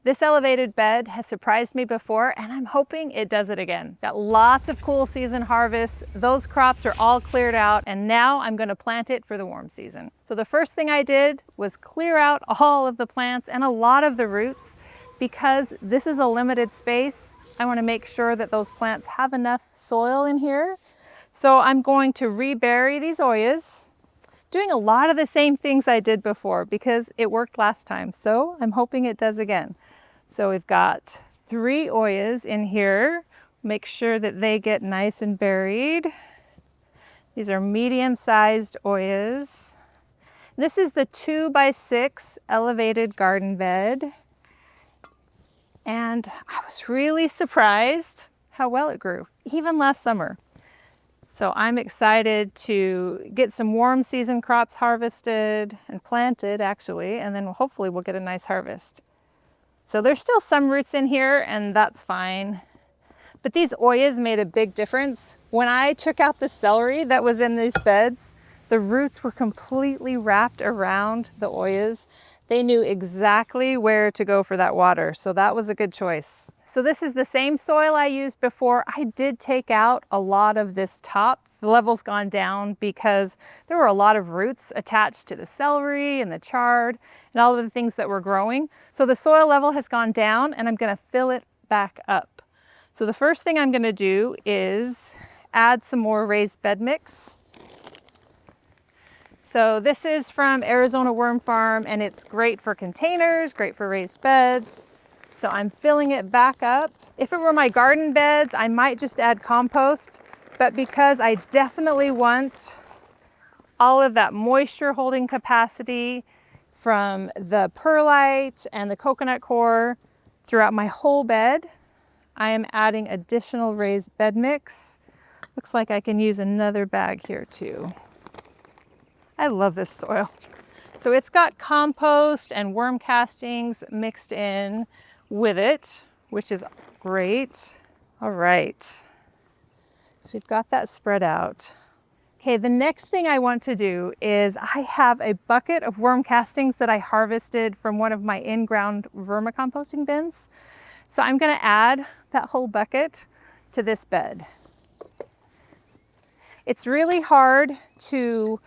This elevated bed has surprised me before, and I'm hoping it does it again. Got lots of cool season harvests. Those crops are all cleared out, and now I'm gonna plant it for the warm season. So the first thing I did was clear out all of the plants and a lot of the roots. Because this is a limited space, I wanna make sure that those plants have enough soil in here. So I'm going to rebury these oyas, doing a lot of the same things I did before because it worked last time. So I'm hoping it does again. So we've got 3 oyas in here. Make sure that they get nice and buried. These are medium-sized oyas. This is the 2x6 elevated garden bed. And I was really surprised how well it grew, even last summer. So I'm excited to get some warm season crops harvested and planted actually, and then hopefully we'll get a nice harvest. So there's still some roots in here and that's fine. But these oyas made a big difference. When I took out the celery that was in these beds, the roots were completely wrapped around the oyas. They knew exactly where to go for that water, so that was a good choice. So this is the same soil I used before. I did take out a lot of this top. The level's gone down because there were a lot of roots attached to the celery and the chard and all of the things that were growing. So the soil level has gone down and I'm gonna fill it back up. So the first thing I'm gonna do is add some more raised bed mix. So this is from Arizona Worm Farm and it's great for containers, great for raised beds. So I'm filling it back up. If it were my garden beds, I might just add compost, but because I definitely want all of that moisture holding capacity from the perlite and the coconut coir throughout my whole bed, I am adding additional raised bed mix. Looks like I can use another bag here too. I love this soil. So it's got compost and worm castings mixed in with it, which is great. All right, so we've got that spread out. Okay, the next thing I want to do is I have a bucket of worm castings that I harvested from one of my in-ground vermicomposting bins. So I'm gonna add that whole bucket to this bed. It's really hard to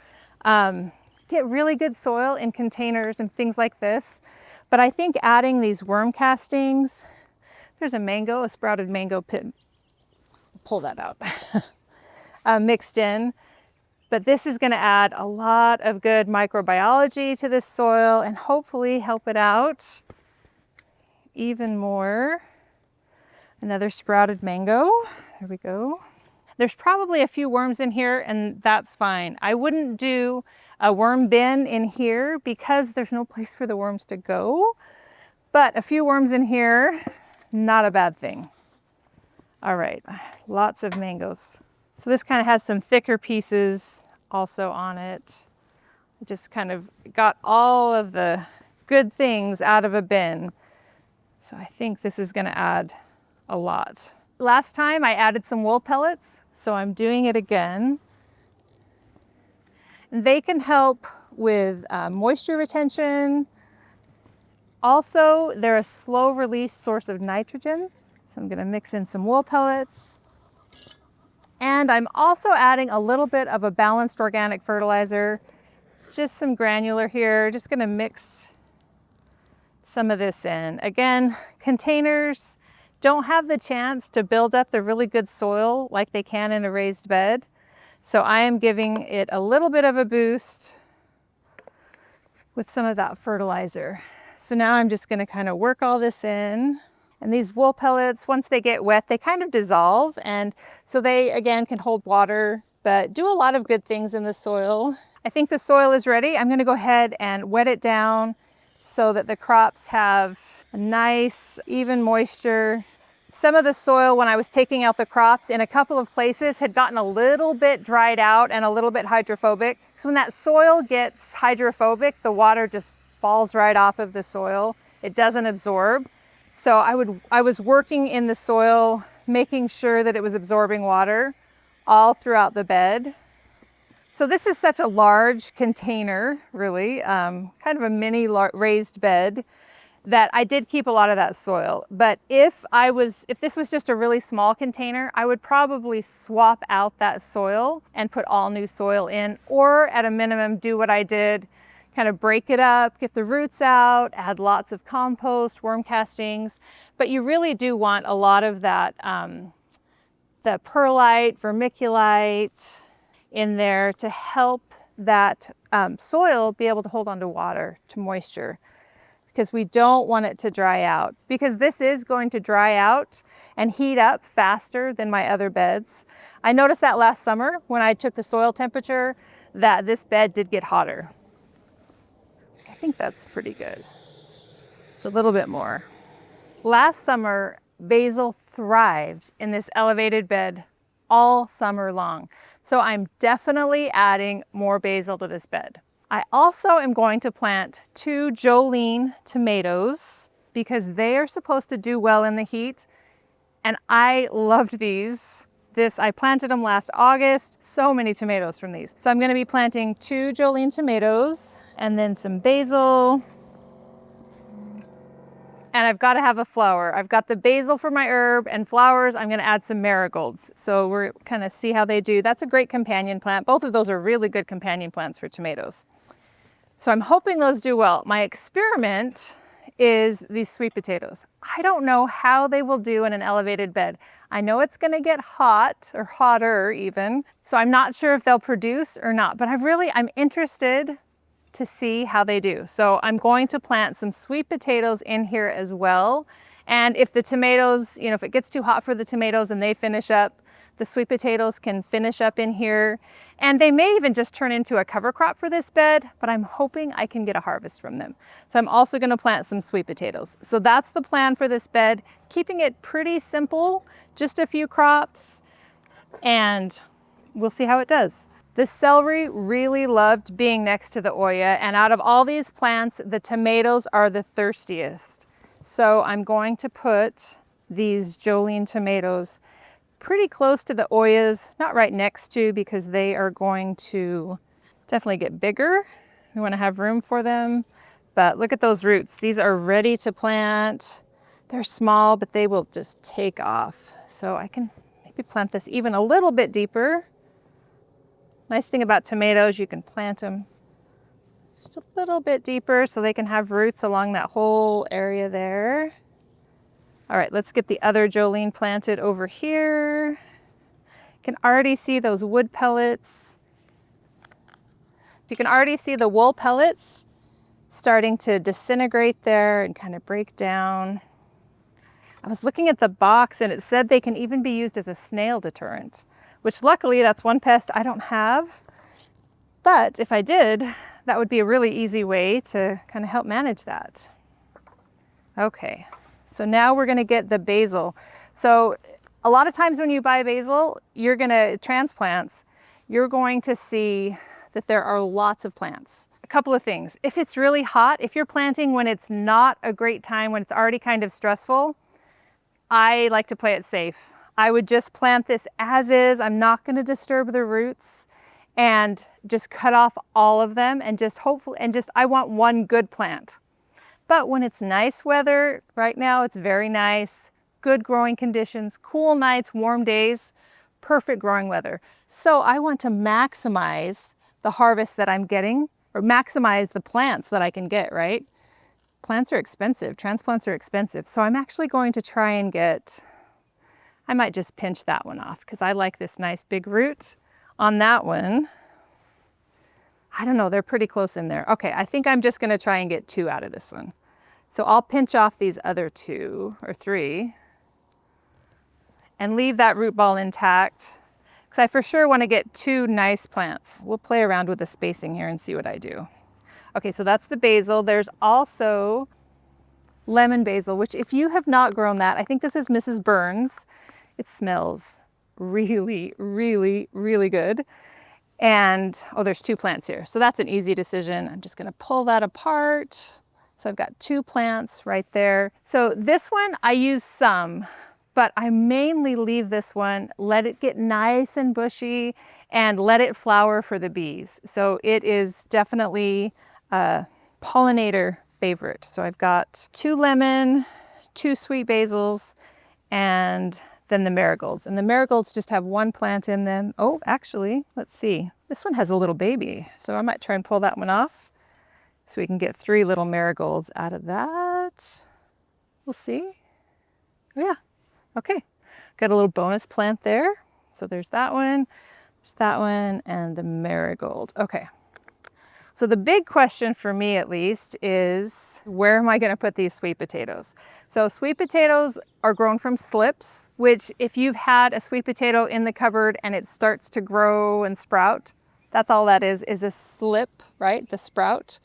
get really good soil in containers and things like this. But I think adding these worm castings, there's a mango, a sprouted mango pit, pull that out, mixed in. But this is gonna add a lot of good microbiology to this soil and hopefully help it out even more. Another sprouted mango, there we go. There's probably a few worms in here and that's fine. I wouldn't do a worm bin in here because there's no place for the worms to go, but a few worms in here, not a bad thing. All right, lots of mangoes. So this kind of has some thicker pieces also on it. I just kind of got all of the good things out of a bin. So I think this is gonna add a lot. Last time I added some wool pellets, so I'm doing it again. They can help with moisture retention. Also, they're a slow release source of nitrogen. So I'm gonna mix in some wool pellets. And I'm also adding a little bit of a balanced organic fertilizer, just some granular here, just gonna mix some of this in. Again, containers don't have the chance to build up the really good soil like they can in a raised bed. So I am giving it a little bit of a boost with some of that fertilizer. So now I'm just gonna kind of work all this in. And these wool pellets, once they get wet, they kind of dissolve. And so they, again, can hold water, but do a lot of good things in the soil. I think the soil is ready. I'm gonna go ahead and wet it down so that the crops have a nice, even moisture. Some of the soil, when I was taking out the crops in a couple of places, had gotten a little bit dried out and a little bit hydrophobic. So when that soil gets hydrophobic, the water just falls right off of the soil. It doesn't absorb. So I was working in the soil, making sure that it was absorbing water all throughout the bed. So this is such a large container, really, kind of a mini raised bed. that I did keep a lot of that soil. But if this was just a really small container, I would probably swap out that soil and put all new soil in, or at a minimum do what I did, kind of break it up, get the roots out, add lots of compost, worm castings. But you really do want a lot of that, the perlite, vermiculite in there to help that soil be able to hold on to water, to moisture, because we don't want it to dry out, because this is going to dry out and heat up faster than my other beds. I noticed that last summer when I took the soil temperature that this bed did get hotter. I think that's pretty good. Just a little bit more. Last summer, basil thrived in this elevated bed all summer long. So I'm definitely adding more basil to this bed. I also am going to plant 2 Jolene tomatoes because they are supposed to do well in the heat. And I loved these. I planted them last August. So many tomatoes from these. So I'm going to be planting 2 Jolene tomatoes and then some basil. And I've got to have a flower. I've got the basil for my herb, and flowers, I'm going to add some marigolds. So we're kind of see how they do. That's a great companion plant. Both of those are really good companion plants for tomatoes. So I'm hoping those do well. My experiment is these sweet potatoes. I don't know how they will do in an elevated bed. I know it's going to get hot, or hotter even. So I'm not sure if they'll produce or not, but I'm interested to see how they do. So I'm going to plant some sweet potatoes in here as well. And if the tomatoes, if it gets too hot for the tomatoes and they finish up, the sweet potatoes can finish up in here. And they may even just turn into a cover crop for this bed, but I'm hoping I can get a harvest from them. So I'm also going to plant some sweet potatoes. So that's the plan for this bed, keeping it pretty simple, just a few crops, and we'll see how it does. The celery really loved being next to the Oya, and out of all these plants, the tomatoes are the thirstiest. So I'm going to put these Jolene tomatoes pretty close to the Oyas, not right next to, because they are going to definitely get bigger. We want to have room for them, but look at those roots. These are ready to plant. They're small, but they will just take off. So I can maybe plant this even a little bit deeper. Nice thing about tomatoes, you can plant them just a little bit deeper so they can have roots along that whole area there. All right, let's get the other Jolene planted over here. You can already see those wood pellets. You can already see the wool pellets starting to disintegrate there and kind of break down. I was looking at the box and it said they can even be used as a snail deterrent, which luckily that's one pest I don't have. But if I did, that would be a really easy way to kind of help manage that. Okay, so now we're gonna get the basil. So a lot of times when you buy basil, transplants, you're going to see that there are lots of plants. A couple of things. If it's really hot, if you're planting when it's not a great time, when it's already kind of stressful, I like to play it safe. I would just plant this as is. I'm not going to disturb the roots and just cut off all of them and I want one good plant. But when it's nice weather, right now it's very nice, good growing conditions, cool nights, warm days, perfect growing weather. So I want to maximize the harvest that I'm getting, or maximize the plants that I can get, right? Plants are expensive, transplants are expensive. So I'm actually going to try and I might just pinch that one off because I like this nice big root on that one. I don't know, they're pretty close in there. Okay, I think I'm just gonna try and get 2 out of this one. So I'll pinch off these other 2 or 3 and leave that root ball intact because I for sure wanna get 2 nice plants. We'll play around with the spacing here and see what I do. Okay, so that's the basil. There's also lemon basil, which if you have not grown that, I think this is Mrs. Burns. It smells really, really, really good. And, oh, there's 2 plants here. So that's an easy decision. I'm just gonna pull that apart. So I've got 2 plants right there. So this one, I use some, but I mainly leave this one, let it get nice and bushy and let it flower for the bees. So it is definitely a pollinator favorite. So I've got 2 lemon, 2 sweet basils, and then the marigolds. And the marigolds just have 1 plant in them. Oh, actually, let's see. This one has a little baby, so I might try and pull that one off so we can get 3 little marigolds out of that. We'll see. Oh, yeah, okay. Got a little bonus plant there. So there's that one, and the marigold. Okay. So the big question for me, at least, is where am I going to put these sweet potatoes? So sweet potatoes are grown from slips, which if you've had a sweet potato in the cupboard and it starts to grow and sprout, that's all that is a slip, right? The sprout.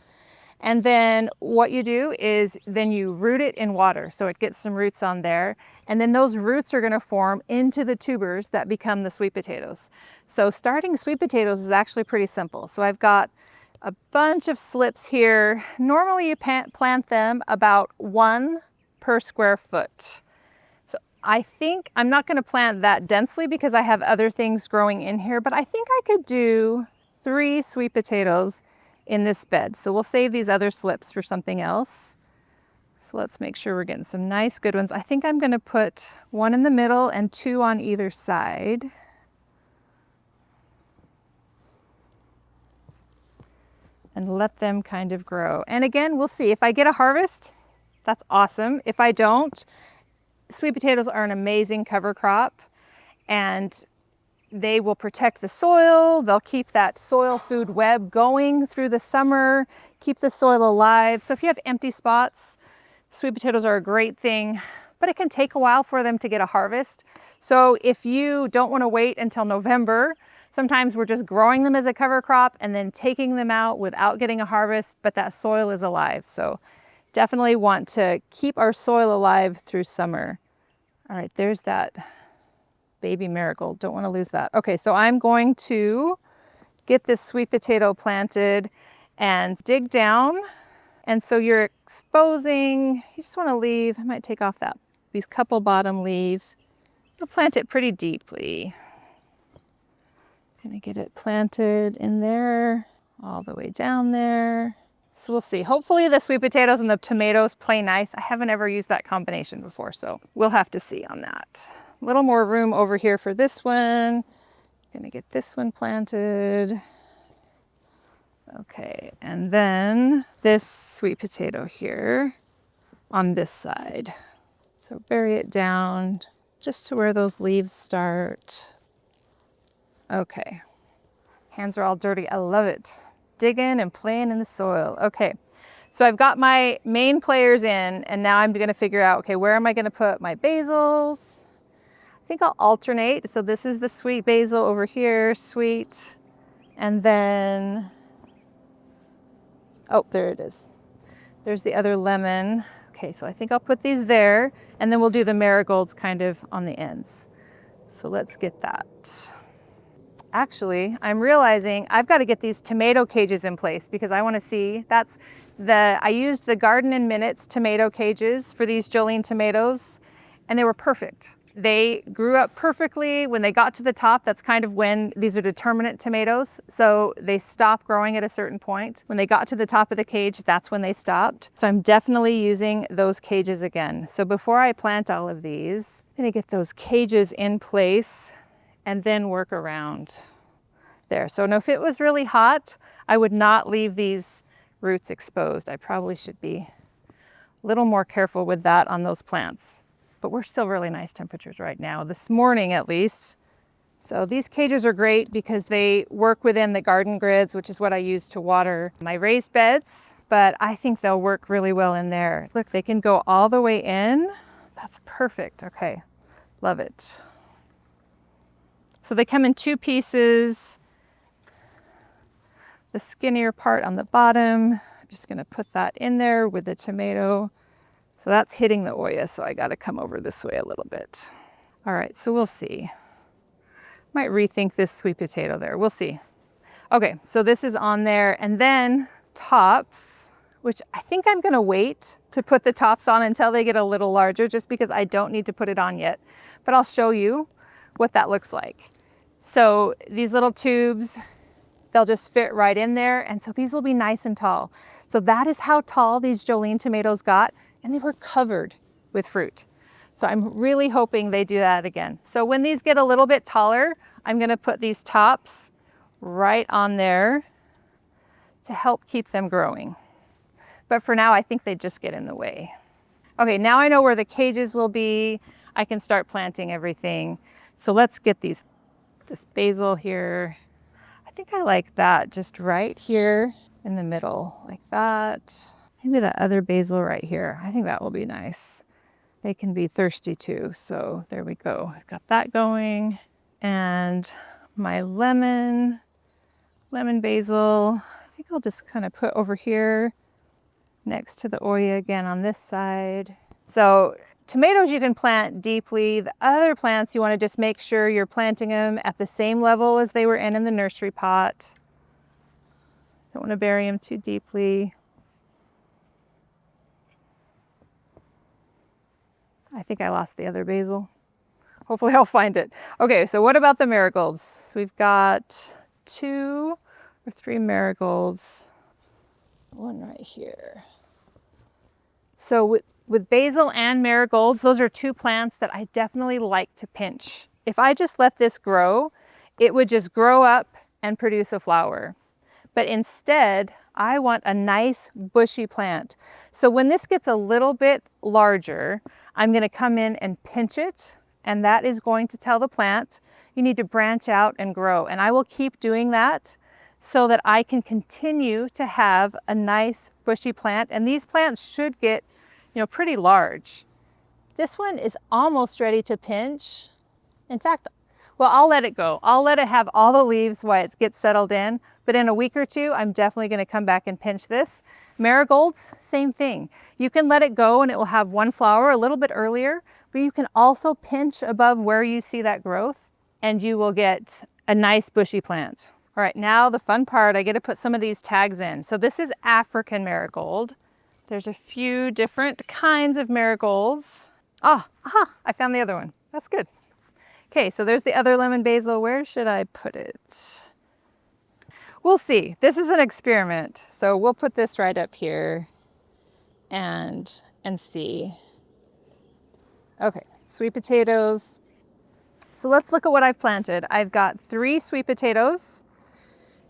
And then what you do is then you root it in water so it gets some roots on there. And then those roots are going to form into the tubers that become the sweet potatoes. So starting sweet potatoes is actually pretty simple. So I've got a bunch of slips here. Normally you plant them about 1 per square foot. So I think I'm not going to plant that densely because I have other things growing in here, but I think I could do 3 sweet potatoes in this bed. So we'll save these other slips for something else. So let's make sure we're getting some nice good ones. I think I'm going to put 1 in the middle and 2 on either side. And let them kind of grow. And again, we'll see. If I get a harvest, that's awesome. If I don't, sweet potatoes are an amazing cover crop, and they will protect the soil. They'll keep that soil food web going through the summer, keep the soil alive. So if you have empty spots, sweet potatoes are a great thing, but it can take a while for them to get a harvest. So if you don't want to wait until November, sometimes we're just growing them as a cover crop and then taking them out without getting a harvest, but that soil is alive. So definitely want to keep our soil alive through summer. All right, there's that baby marigold. Don't want to lose that. Okay, so I'm going to get this sweet potato planted and dig down. And so you're exposing, you just want to leave, I might take off these couple bottom leaves. You'll plant it pretty deeply. Gonna get it planted in there, all the way down there. So we'll see. Hopefully the sweet potatoes and the tomatoes play nice. I haven't ever used that combination before, so we'll have to see on that. A little more room over here for this one. Gonna get this one planted. Okay, and then this sweet potato here on this side. So bury it down just to where those leaves start. Okay, hands are all dirty. I love it. Digging and playing in the soil. Okay, so I've got my main players in, and now I'm gonna figure out, okay, where am I gonna put my basils? I think I'll alternate. So this is the sweet basil over here, sweet, and then, oh, there it is. There's the other lemon. Okay, so I think I'll put these there, and then we'll do the marigolds kind of on the ends. So let's get that. Actually, I'm realizing I've got to get these tomato cages in place because I want to see, I used the Garden in Minutes tomato cages for these Jolene tomatoes, and they were perfect. They grew up perfectly. When they got to the top, that's kind of when these are determinate tomatoes. So they stop growing at a certain point. When they got to the top of the cage, that's when they stopped. So I'm definitely using those cages again. So before I plant all of these, I'm gonna get those cages in place and then work around there. So now if it was really hot, I would not leave these roots exposed. I probably should be a little more careful with that on those plants. But we're still really nice temperatures right now, this morning at least. So these cages are great because they work within the garden grids, which is what I use to water my raised beds, but I think they'll work really well in there. Look, they can go all the way in. That's perfect. Okay, love it. So they come in 2 pieces. The skinnier part on the bottom, I'm just gonna put that in there with the tomato. So that's hitting the oyas, so I gotta come over this way a little bit. All right, so we'll see. Might rethink this sweet potato there, we'll see. Okay, so this is on there, and then tops, which I think I'm gonna wait to put the tops on until they get a little larger, just because I don't need to put it on yet. But I'll show you what that looks like. So these little tubes, they'll just fit right in there, and so these will be nice and tall. So that is how tall these Jolene tomatoes got, and they were covered with fruit. So I'm really hoping they do that again. So when these get a little bit taller, I'm gonna put these tops right on there to help keep them growing. But for now, I think they just get in the way. Okay, now I know where the cages will be. I can start planting everything. So let's get this basil here. I think I like that just right here in the middle, like that. Maybe that other basil right here. I think that will be nice. They can be thirsty too, so there we go. I've got that going. And my lemon basil, I think I'll just kind of put over here next to the oya again on this side. So tomatoes you can plant deeply. The other plants you want to just make sure you're planting them at the same level as they were in the nursery pot. Don't want to bury them too deeply. I think I lost the other basil. Hopefully I'll find it. Okay, so what about the marigolds? So we've got 2 or 3 marigolds. One right here. So with basil and marigolds, those are 2 plants that I definitely like to pinch. If I just let this grow, it would just grow up and produce a flower. But instead, I want a nice bushy plant. So when this gets a little bit larger, I'm gonna come in and pinch it, and that is going to tell the plant, you need to branch out and grow. And I will keep doing that so that I can continue to have a nice bushy plant. And these plants should get, pretty large. This one is almost ready to pinch. In fact, well, I'll let it go. I'll let it have all the leaves while it gets settled in. But in a week or 2, I'm definitely going to come back and pinch this. Marigolds, same thing. You can let it go and it will have 1 flower a little bit earlier, but you can also pinch above where you see that growth and you will get a nice bushy plant. All right, now the fun part, I get to put some of these tags in. So this is African marigold. There's a few different kinds of marigolds. I found the other one. That's good. Okay, so there's the other lemon basil. Where should I put it? We'll see. This is an experiment. So we'll put this right up here and see. Okay, sweet potatoes. So let's look at what I've planted. I've got 3 sweet potatoes,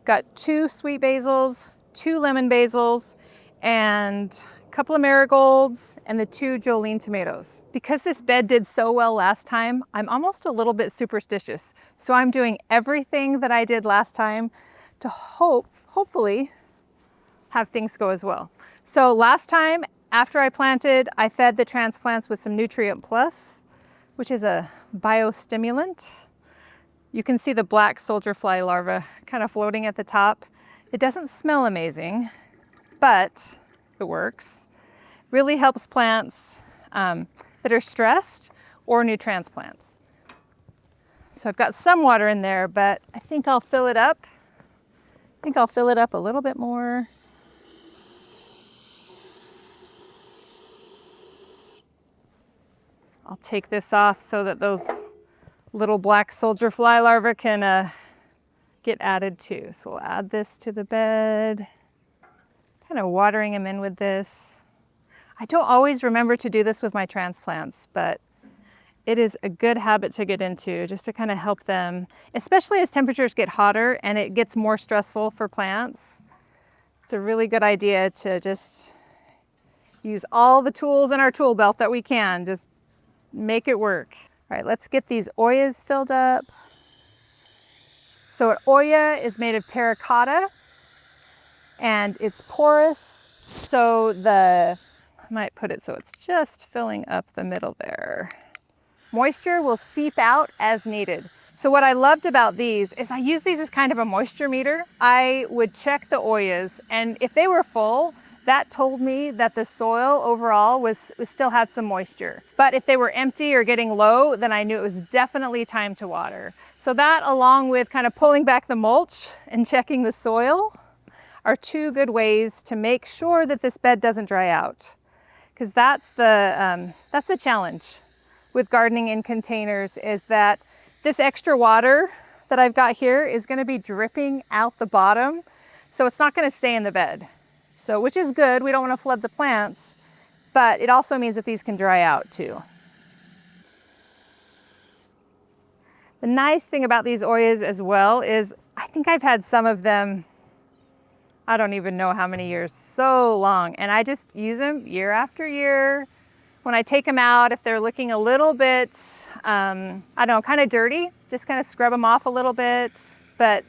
got 2 sweet basils, 2 lemon basils, and a couple of marigolds, and the 2 Jolene tomatoes. Because this bed did so well last time, I'm almost a little bit superstitious. So I'm doing everything that I did last time to hopefully have things go as well. So last time, after I planted, I fed the transplants with some Nutrient Plus, which is a biostimulant. You can see the black soldier fly larva kind of floating at the top. It doesn't smell amazing, but it works. Really helps plants that are stressed or new transplants. So I've got some water in there, but I think I'll fill it up. A little bit more. I'll take this off so that those little black soldier fly larvae can get added too. So we'll add this to the bed. Kind of watering them in with this. I don't always remember to do this with my transplants, but it is a good habit to get into just to kind of help them, especially as temperatures get hotter and it gets more stressful for plants. It's a really good idea to just use all the tools in our tool belt that we can, just make it work. All right, let's get these oyas filled up. So an oya is made of terracotta and it's porous. So I might put it so it's just filling up the middle there. Moisture will seep out as needed. So what I loved about these is I use these as kind of a moisture meter. I would check the oyas, and if they were full, that told me that the soil overall still had some moisture. But if they were empty or getting low, then I knew it was definitely time to water. So that, along with kind of pulling back the mulch and checking the soil, are 2 good ways to make sure that this bed doesn't dry out. Because that's the challenge with gardening in containers, is that this extra water that I've got here is going to be dripping out the bottom, so it's not going to stay in the bed. So, which is good, we don't want to flood the plants, but it also means that these can dry out too. The nice thing about these oyas as well is I think I've had some of them, I don't even know how many years, so long, and I just use them year after year. When I take them out, if they're looking a little bit, I don't know, kind of dirty, just kind of scrub them off a little bit. But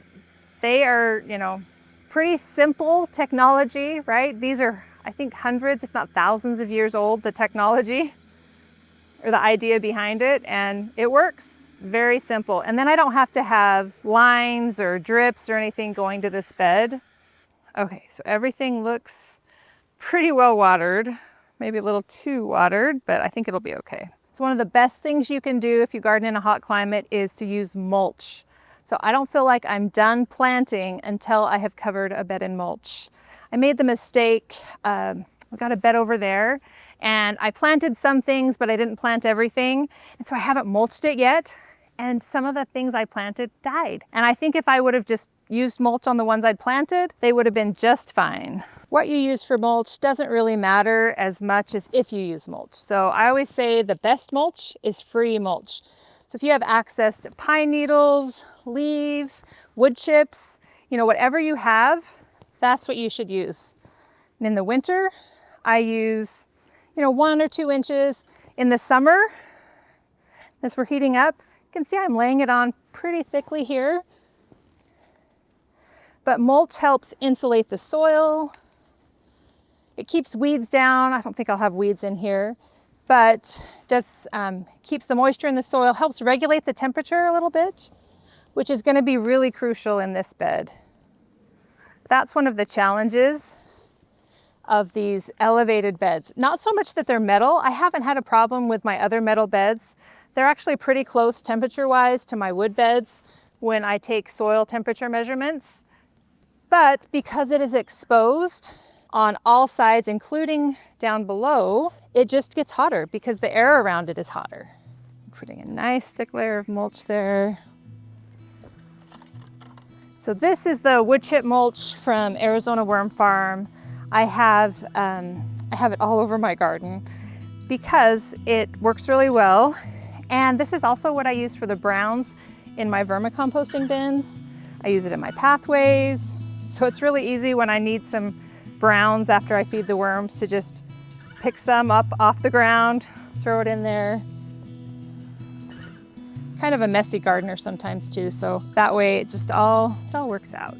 they are, you know, pretty simple technology, right? These are, I think, hundreds, if not thousands of years old, the technology or the idea behind it, and it works. Very simple. And then I don't have to have lines or drips or anything going to this bed. Okay, so everything looks pretty well watered. Maybe a little too watered, but I think it'll be okay. So one of the best things you can do if you garden in a hot climate is to use mulch. So I don't feel like I'm done planting until I have covered a bed in mulch. I made the mistake, I've got a bed over there, and I planted some things, but I didn't plant everything. And so I haven't mulched it yet. And some of the things I planted died. And I think if I would have just used mulch on the ones I'd planted, they would have been just fine. What you use for mulch doesn't really matter as much as if you use mulch. So I always say the best mulch is free mulch. So if you have access to pine needles, leaves, wood chips, you know, whatever you have, that's what you should use. And in the winter, I use, you know, 1 or 2 inches. In the summer, as we're heating up, you can see I'm laying it on pretty thickly here. But mulch helps insulate the soil. It keeps weeds down. I don't think I'll have weeds in here, but does keeps the moisture in the soil, helps regulate the temperature a little bit, which is going to be really crucial in this bed. That's one of the challenges of these elevated beds. Not so much that they're metal. I haven't had a problem with my other metal beds. They're actually pretty close temperature-wise to my wood beds when I take soil temperature measurements. But because it is exposed on all sides, including down below, it just gets hotter because the air around it is hotter. Putting a nice thick layer of mulch there. So this is the wood chip mulch from Arizona Worm Farm. I have it all over my garden because it works really well. And this is also what I use for the browns in my vermicomposting bins. I use it in my pathways. So it's really easy when I need some browns after I feed the worms to just pick some up off the ground, throw it in there. Kind of a messy gardener sometimes too, so that way it all works out.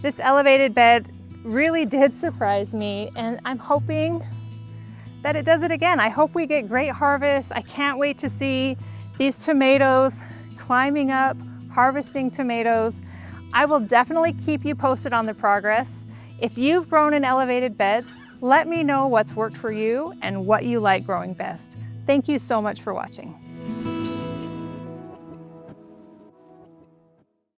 This elevated bed really did surprise me, and I'm hoping that it does it again. I hope we get great harvests. I can't wait to see these tomatoes climbing up, harvesting tomatoes. I will definitely keep you posted on the progress. If you've grown in elevated beds, let me know what's worked for you and what you like growing best. Thank you so much for watching.